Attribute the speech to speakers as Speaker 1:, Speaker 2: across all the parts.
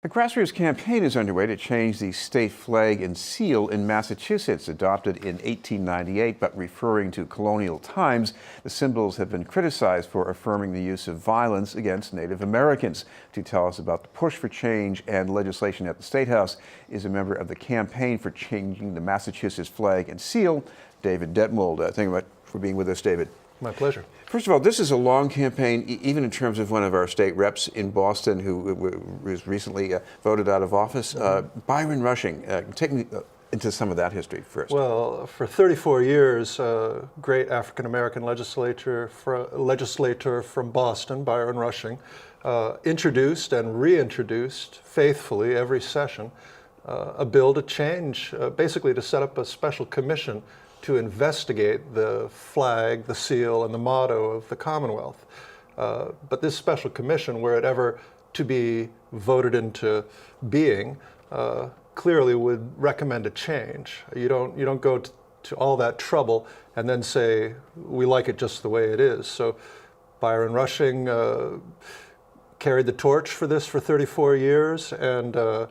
Speaker 1: A grassroots campaign is underway to change the state flag and seal in Massachusetts. Adopted in 1898 but referring to colonial times, the symbols have been criticized for affirming the use of violence against Native Americans. To tell us about the push for change and legislation at the State House is a member of the Campaign for Changing the Massachusetts Flag and Seal, David Detmold. Thank you very much for being with us, David.
Speaker 2: My pleasure.
Speaker 1: First of all, this is a long campaign, even in terms of one of our state reps in Boston who was recently voted out of office, Byron Rushing. Take me into some of that history first.
Speaker 2: Well, for 34 years, great African-American legislator from Boston, Byron Rushing, introduced and reintroduced faithfully every session a bill to change, basically to set up a special commission to investigate the flag, the seal, and the motto of the Commonwealth. But this special commission, were it ever to be voted into being, clearly would recommend a change. You don't go to all that trouble and then say, we like it just the way it is. So Byron Rushing carried the torch for this for 34 years and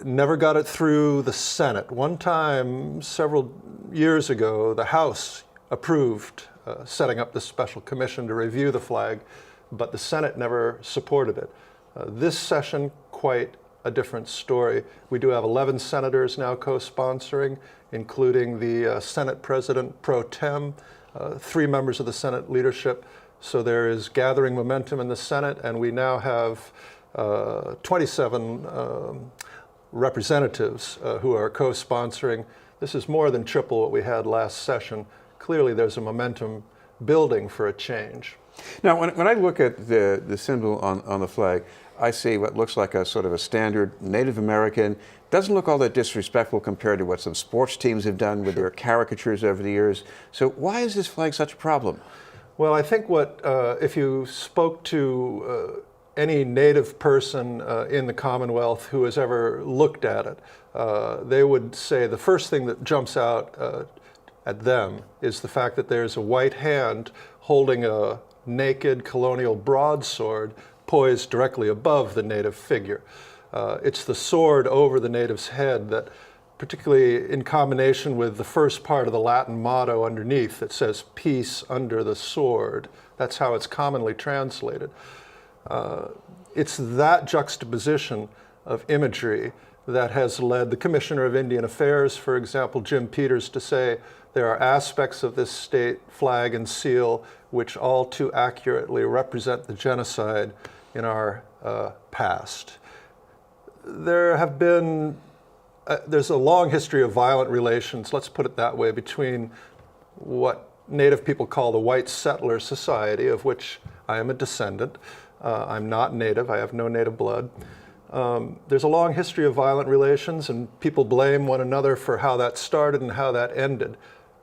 Speaker 2: never got it through the Senate. One time, several years ago, the House approved setting up this special commission to review the flag, but the Senate never supported it. This session, quite a different story. We do have 11 senators now co-sponsoring, including the Senate President pro tem, 3 members of the Senate leadership. So there is gathering momentum in the Senate, and we now have 27 representatives who are co-sponsoring. This is more than triple what we had last session. Clearly there's a momentum building for a change.
Speaker 1: Now, when I look at the symbol on the flag, I see what looks like a sort of a standard Native American. Doesn't look all that disrespectful compared to what some sports teams have done with their caricatures over the years. So why is this flag such a problem?
Speaker 2: Well, I think if you spoke to any Native person in the Commonwealth who has ever looked at it, they would say the first thing that jumps out at them is the fact that there's a white hand holding a naked colonial broadsword poised directly above the Native figure. It's the sword over the Native's head that, particularly in combination with the first part of the Latin motto underneath that says peace under the sword, that's how it's commonly translated. It's that juxtaposition of imagery that has led the Commissioner of Indian Affairs, for example, Jim Peters, to say there are aspects of this state flag and seal which all too accurately represent the genocide in our past. There's a long history of violent relations, let's put it that way, between what Native people call the white settler society, of which I am a descendant. I'm not Native, I have no Native blood. There's a long history of violent relations, and people blame one another for how that started and how that ended.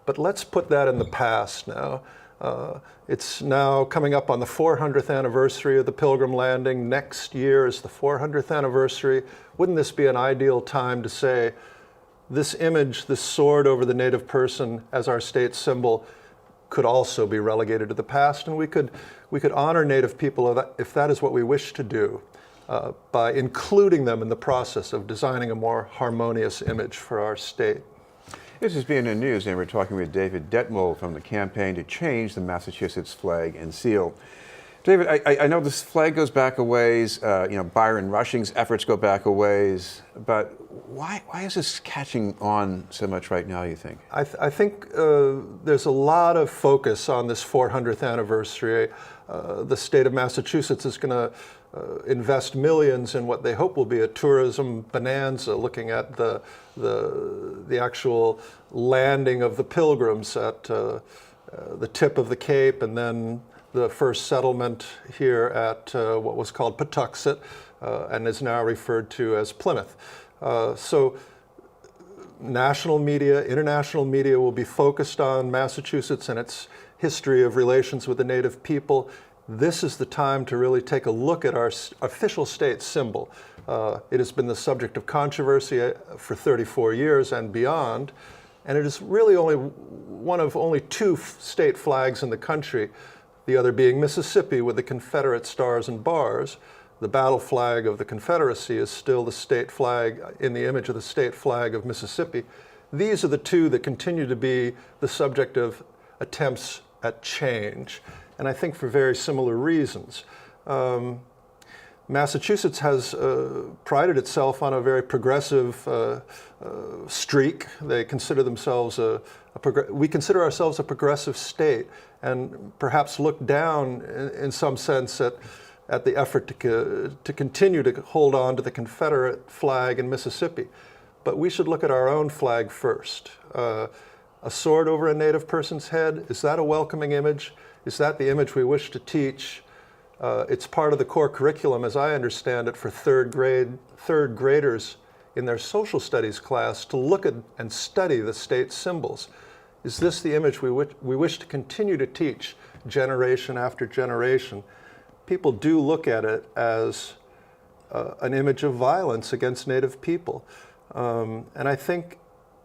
Speaker 2: But let's put that in the past now. It's now coming up on the 400th anniversary of the Pilgrim Landing. Next year is the 400th anniversary. Wouldn't this be an ideal time to say, this image, this sword over the Native person as our state symbol, could also be relegated to the past, and we could honor Native people if that is what we wish to do, by including them in the process of designing a more harmonious image for our state.
Speaker 1: This is BNN News, and we're talking with David Detmold from the Campaign to Change the Massachusetts Flag and Seal. David, I know this flag goes back a ways, Byron Rushing's efforts go back a ways, but why is this catching on so much right now, you think?
Speaker 2: I think there's a lot of focus on this 400th anniversary. The state of Massachusetts is going to invest millions in what they hope will be a tourism bonanza, looking at the actual landing of the Pilgrims at the tip of the Cape, and then the first settlement here at what was called Patuxet and is now referred to as Plymouth. So national media, international media will be focused on Massachusetts and its history of relations with the Native people. This is the time to really take a look at our official state symbol. It has been the subject of controversy for 34 years and beyond, and it is really only one of only 2 state flags in the country, the other being Mississippi with the Confederate stars and bars, the battle flag of the Confederacy is still the state flag in the image of the state flag of Mississippi. These are the two that continue to be the subject of attempts at change, and I think for very similar reasons. Massachusetts has prided itself on a very progressive streak. They consider themselves we consider ourselves a progressive state, and perhaps look down in some sense at the effort to continue to hold on to the Confederate flag in Mississippi. But we should look at our own flag first. A sword over a native person's head, is that a welcoming image? Is that the image we wish to teach? It's part of the core curriculum, as I understand it, for third graders in their social studies class to look at and study the state symbols. Is this the image we wish to continue to teach generation after generation? People do look at it as an image of violence against Native people. And I think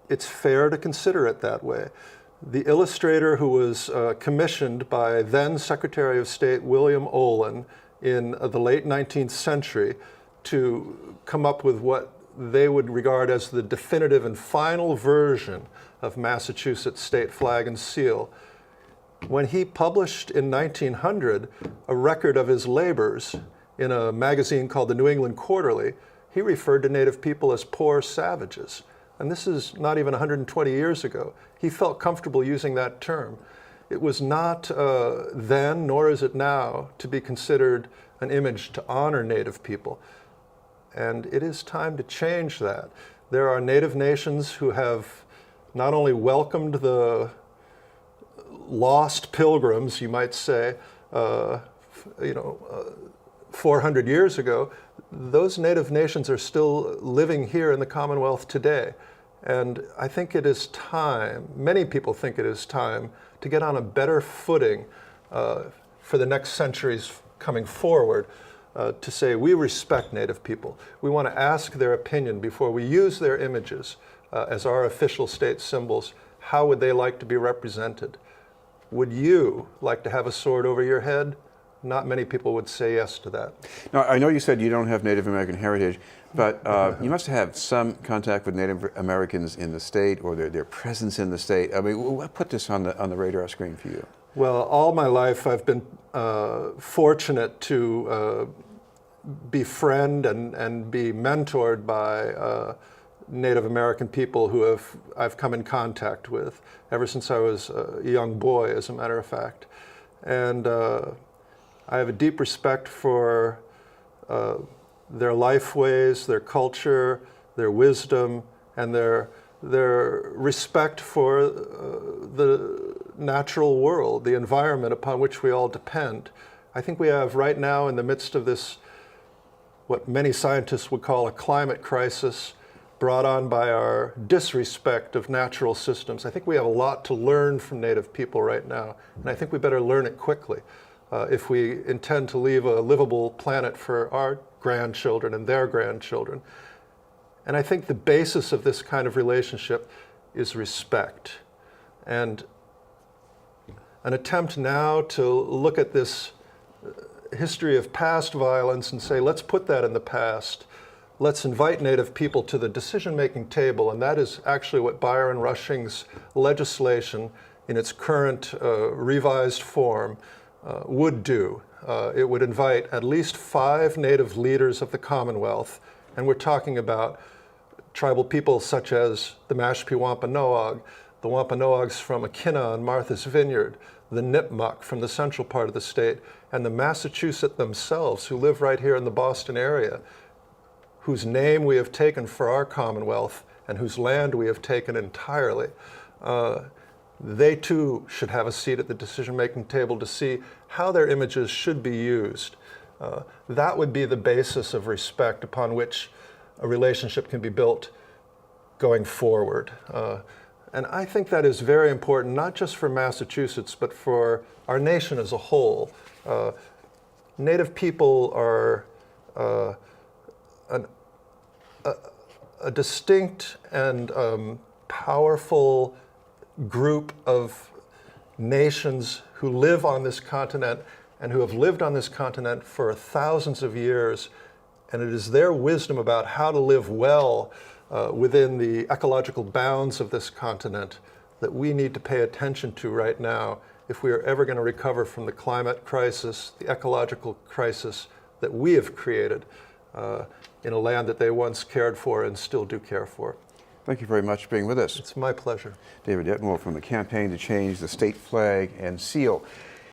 Speaker 2: it's fair to consider it that way. The illustrator who was commissioned by then Secretary of State William Olin in the late 19th century to come up with what they would regard as the definitive and final version of Massachusetts state flag and seal, when he published in 1900 a record of his labors in a magazine called the New England Quarterly, he referred to Native people as poor savages. And this is not even 120 years ago. He felt comfortable using that term. It was not then, nor is it now, to be considered an image to honor Native people. And it is time to change that. There are Native nations who have not only welcomed the lost pilgrims, you might say, 400 years ago. Those Native nations are still living here in the Commonwealth today. And I think it is time, many people think it is time, to get on a better footing for the next centuries coming forward, to say we respect Native people. We want to ask their opinion before we use their images as our official state symbols. How would they like to be represented? Would you like to have a sword over your head? Not many people would say yes to that.
Speaker 1: Now, I know you said you don't have Native American heritage, but you must have some contact with Native Americans in the state, or their presence in the state. I mean, what put this on the radar screen for you?
Speaker 2: Well, all my life I've been fortunate to befriend and be mentored by Native American people who I've come in contact with ever since I was a young boy, as a matter of fact. And I have a deep respect for their life ways, their culture, their wisdom, and their respect for the natural world, the environment upon which we all depend. I think we have right now, in the midst of this, what many scientists would call a climate crisis, brought on by our disrespect of natural systems. I think we have a lot to learn from Native people right now, and I think we better learn it quickly if we intend to leave a livable planet for our grandchildren and their grandchildren. And I think the basis of this kind of relationship is respect. And an attempt now to look at this history of past violence and say, let's put that in the past. Let's invite Native people to the decision-making table, and that is actually what Byron Rushing's legislation in its current revised form would do. It would invite at least 5 Native leaders of the Commonwealth, and we're talking about tribal peoples such as the Mashpee Wampanoag, the Wampanoags from Akina and Martha's Vineyard, the Nipmuc from the central part of the state, and the Massachusetts themselves, who live right here in the Boston area, whose name we have taken for our Commonwealth and whose land we have taken entirely. They too should have a seat at the decision-making table to see how their images should be used. That would be the basis of respect upon which a relationship can be built going forward. And I think that is very important, not just for Massachusetts, but for our nation as a whole. Native people are a distinct and powerful group of nations who live on this continent and who have lived on this continent for thousands of years. And it is their wisdom about how to live well within the ecological bounds of this continent that we need to pay attention to right now if we are ever going to recover from the climate crisis, the ecological crisis that we have created in a land that they once cared for and still do care for.
Speaker 1: Thank you very much for being with us.
Speaker 2: It's my pleasure.
Speaker 1: David Detmold from the Campaign to Change the State Flag and Seal.